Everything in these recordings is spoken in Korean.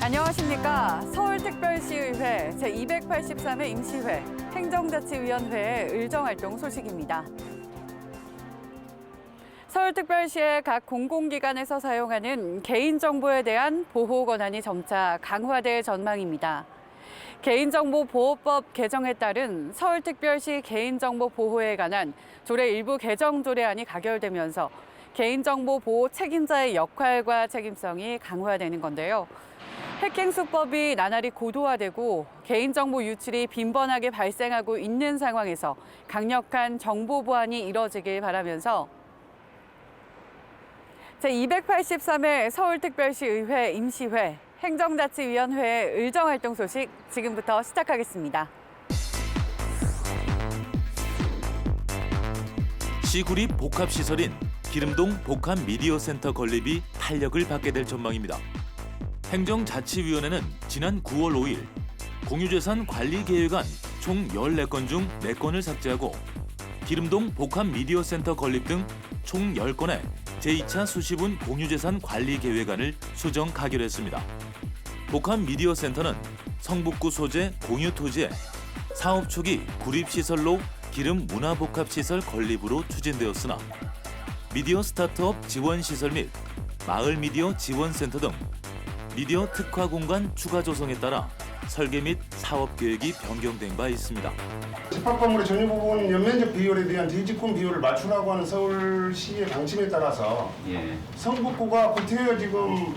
안녕하십니까. 서울특별시의회 제283회 임시회 행정자치위원회의 의정활동 소식입니다. 서울특별시의 각 공공기관에서 사용하는 개인정보에 대한 보호 권한이 점차 강화될 전망입니다. 개인정보보호법 개정에 따른 서울특별시 개인정보 보호에 관한 조례 일부 개정 조례안이 가결되면서 개인정보 보호 책임자의 역할과 책임성이 강화되는 건데요. 해킹 수법이 나날이 고도화되고 개인정보 유출이 빈번하게 발생하고 있는 상황에서 강력한 정보 보안이 이뤄지길 바라면서 제283회 서울특별시의회 임시회 행정자치위원회 의정활동 소식 지금부터 시작하겠습니다. 시구립 복합시설인 기름동 복합미디어센터 건립이 탄력을 받게 될 전망입니다. 행정자치위원회는 지난 9월 5일 공유재산 관리계획안 총 14건 중 4건을 삭제하고 기름동 복합미디어센터 건립 등 총 10건의 제2차 수시분 공유재산 관리계획안을 수정 가결했습니다. 복합미디어센터는 성북구 소재 공유토지에 사업 초기 구립시설로 기름 문화복합시설 건립으로 추진되었으나 미디어 스타트업 지원시설 및 마을 미디어 지원센터 등 미디어 특화 공간 추가 조성에 따라 설계 및 사업 계획이 변경된 바 있습니다. 집합 건물의 전유 부분 연면적 비율에 대한 대지권 비율을 맞추라고 하는 서울시의 방침에 따라서 성북구가 구태여 지금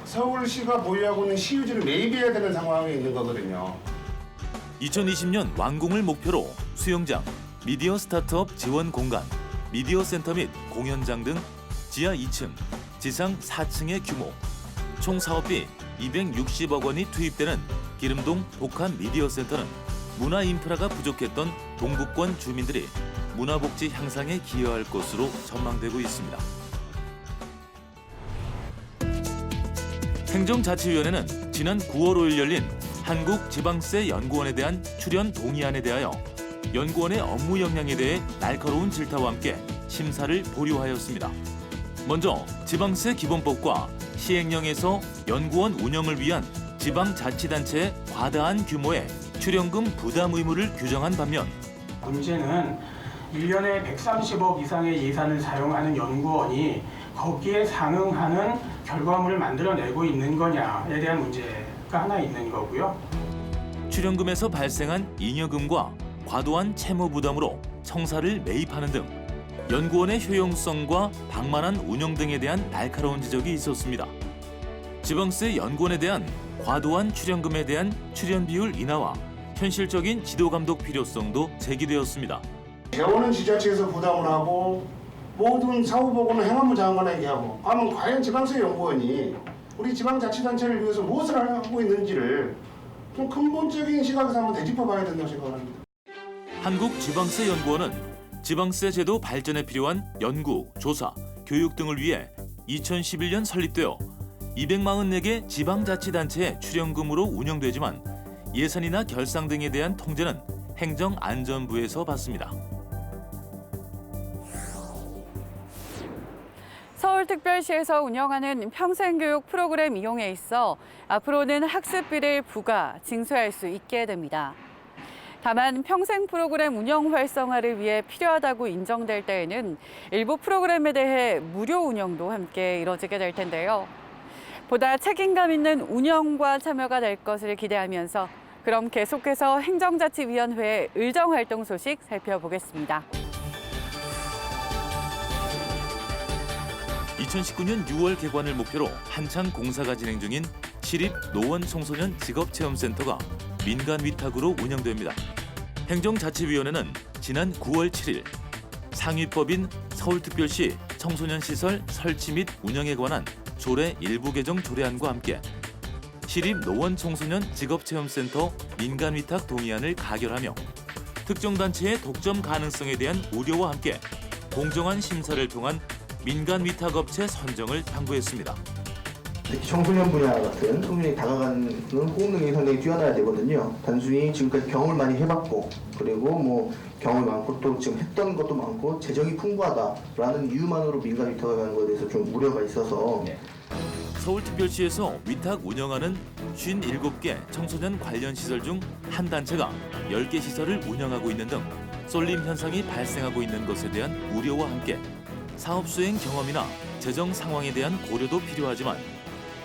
서울시가 보유하고 있는 시유지를 매입해야 되는 상황에 있는 거거든요. 2020년 완공을 목표로 수영장, 미디어 스타트업 지원 공간, 미디어 센터 및 공연장 등 지하 2층, 지상 4층의 규모, 총 사업비 260억 원이 투입되는 기름동 복합 미디어 센터는 문화 인프라가 부족했던 동북권 주민들이 문화복지 향상에 기여할 것으로 전망되고 있습니다. 행정자치위원회는 지난 9월 5일 열린 한국지방세 연구원에 대한 출연 동의안에 대하여 연구원의 업무 역량에 대해 날카로운 질타와 함께 심사를 보류하였습니다. 먼저 지방세 기본법과 시행령에서 연구원 운영을 위한 지방자치단체의 과다한 규모의 출연금 부담 의무를 규정한 반면 문제는 1년에 130억 이상의 예산을 사용하는 연구원이 거기에 상응하는 결과물을 만들어내고 있는 거냐에 대한 문제가 하나 있는 거고요. 출연금에서 발생한 잉여금과 과도한 채무 부담으로 청사를 매입하는 등 연구원의 효용성과 방만한 운영 등에 대한 날카로운 지적이 있었습니다. 지방세 연구원에 대한 과도한 출연금에 대한 출연 비율 인하와 현실적인 지도 감독 필요성도 제기되었습니다. 재원은 지자체에서 부담을 하고 모든 사후보고는 행안부 장관에게 하고 그러면 과연 지방세 연구원이 우리 지방자치단체를 위해서 무엇을 하고 있는지를 좀 근본적인 시각에서 한번 되짚어 봐야 된다고 생각합니다. 한국지방세연구원은 지방세 제도 발전에 필요한 연구, 조사, 교육 등을 위해 2011년 설립되어 244개 지방자치단체의 출연금으로 운영되지만 예산이나 결상 등에 대한 통제는 행정안전부에서 받습니다. 서울특별시에서 운영하는 평생교육 프로그램 이용에 있어 앞으로는 학습비를 부과, 징수할 수 있게 됩니다. 다만 평생 프로그램 운영 활성화를 위해 필요하다고 인정될 때에는 일부 프로그램에 대해 무료 운영도 함께 이뤄지게 될 텐데요. 보다 책임감 있는 운영과 참여가 될 것을 기대하면서 그럼 계속해서 행정자치위원회 의정활동 소식 살펴보겠습니다. 2019년 6월 개관을 목표로 한창 공사가 진행 중인 시립 노원 청소년 직업체험센터가 민간 위탁으로 운영됩니다. 행정자치위원회는 지난 9월 7일 상위법인 서울특별시 청소년시설 설치 및 운영에 관한 조례 일부 개정 조례안과 함께 시립 노원 청소년 직업체험센터 민간 위탁 동의안을 가결하며 특정 단체의 독점 가능성에 대한 우려와 함께 공정한 심사를 통한 민간 위탁업체 선정을 당부했습니다. 특히 청소년 분야 같은 청소년이 다가가는 호응능력이 상당히 뛰어나야 되거든요. 단순히 지금까지 경험을 많이 해봤고 그리고 경험이 많고 또 지금 했던 것도 많고 재정이 풍부하다라는 이유만으로 민간 위탁을 가는 것에 대해서 좀 우려가 있어서 서울특별시에서 위탁 운영하는 57개 청소년 관련 시설 중 한 단체가 10개 시설을 운영하고 있는 등 쏠림 현상이 발생하고 있는 것에 대한 우려와 함께 사업 수행 경험이나 재정 상황에 대한 고려도 필요하지만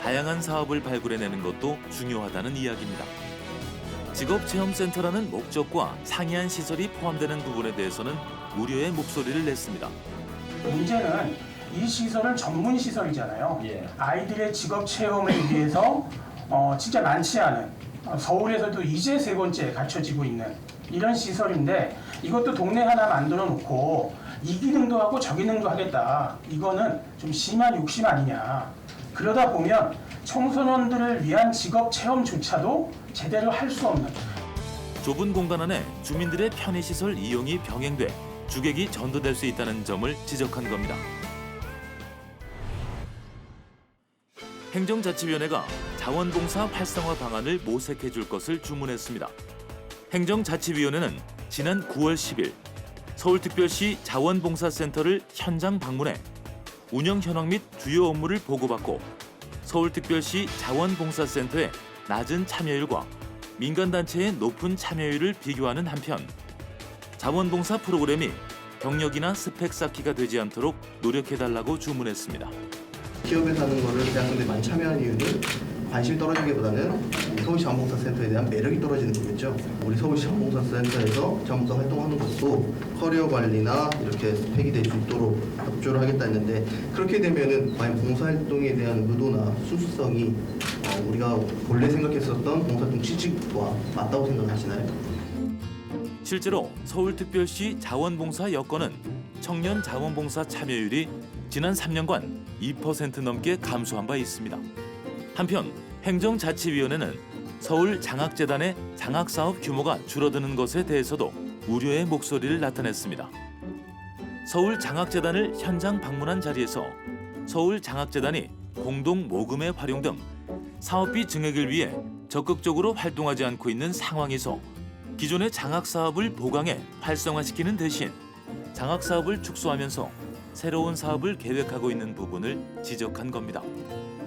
다양한 사업을 발굴해내는 것도 중요하다는 이야기입니다. 직업체험센터라는 목적과 상이한 시설이 포함되는 부분에 대해서는 우려의 목소리를 냈습니다. 문제는 이 시설은 전문 시설이잖아요. 아이들의 직업 체험을 위해서 진짜 많지 않은 서울에서도 이제 3번째 갖춰지고 있는 이런 시설인데 이것도 동네 하나 만들어 놓고 이 기능도 하고 저 기능도 하겠다. 이거는 좀 심한 욕심 아니냐. 그러다 보면 청소년들을 위한 직업 체험조차도 제대로 할 수 없는 좁은 공간 안에 주민들의 편의시설 이용이 병행돼 주객이 전도될 수 있다는 점을 지적한 겁니다. 행정자치위원회가 자원봉사 활성화 방안을 모색해 줄 것을 주문했습니다. 행정자치위원회는 지난 9월 10일 서울특별시 자원봉사센터를 현장 방문해 운영 현황 및 주요 업무를 보고받고 서울특별시 자원봉사센터의 낮은 참여율과 민간단체의 높은 참여율을 비교하는 한편 자원봉사 프로그램이 경력이나 스펙 쌓기가 되지 않도록 노력해달라고 주문했습니다. 기업에서 하는 거를 대학생들이 많이 참여하는 이유는 관심이 떨어지기보다는 서울시 자원봉사센터에 대한 매력이 떨어지는 거겠죠. 우리 서울시 자원봉사센터에서 자원봉사 활동하는 것도 커리어 관리나 이렇게 스펙이 될 수 있도록 협조를 하겠다 했는데 그렇게 되면은 과연 봉사활동에 대한 의도나 순수성이 우리가 본래 생각했었던 봉사활동 취지와 맞다고 생각하시나요? 실제로 서울특별시 자원봉사 여건은 청년 자원봉사 참여율이 지난 3년간 2% 넘게 감소한 바 있습니다. 한편 행정자치위원회는 서울 장학재단의 장학사업 규모가 줄어드는 것에 대해서도 우려의 목소리를 나타냈습니다. 서울 장학재단을 현장 방문한 자리에서 서울 장학재단이 공동 모금의 활용 등 사업비 증액을 위해 적극적으로 활동하지 않고 있는 상황에서 기존의 장학사업을 보강해 활성화시키는 대신 장학사업을 축소하면서 새로운 사업을 계획하고 있는 부분을 지적한 겁니다.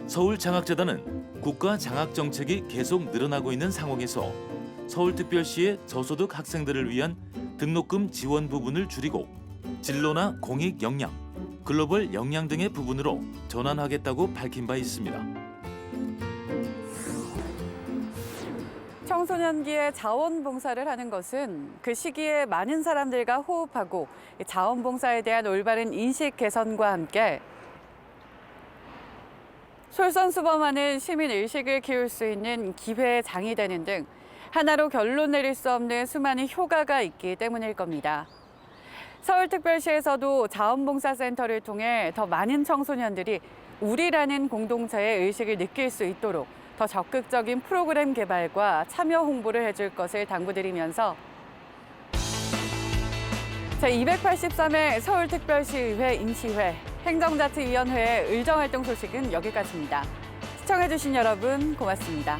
서울장학재단은 국가 장학정책이 계속 늘어나고 있는 상황에서 서울특별시의 저소득 학생들을 위한 등록금 지원 부분을 줄이고 진로나 공익 역량, 글로벌 역량 등의 부분으로 전환하겠다고 밝힌 바 있습니다. 청소년기에 자원봉사를 하는 것은 그 시기에 많은 사람들과 호흡하고 자원봉사에 대한 올바른 인식 개선과 함께 솔선수범하는 시민의식을 키울 수 있는 기회의 장이 되는 등 하나로 결론 내릴 수 없는 수많은 효과가 있기 때문일 겁니다. 서울특별시에서도 자원봉사센터를 통해 더 많은 청소년들이 우리라는 공동체의 의식을 느낄 수 있도록 더 적극적인 프로그램 개발과 참여 홍보를 해줄 것을 당부드리면서 제283회 서울특별시의회 임시회 행정자치위원회의 의정활동 소식은 여기까지입니다. 시청해주신 여러분 고맙습니다.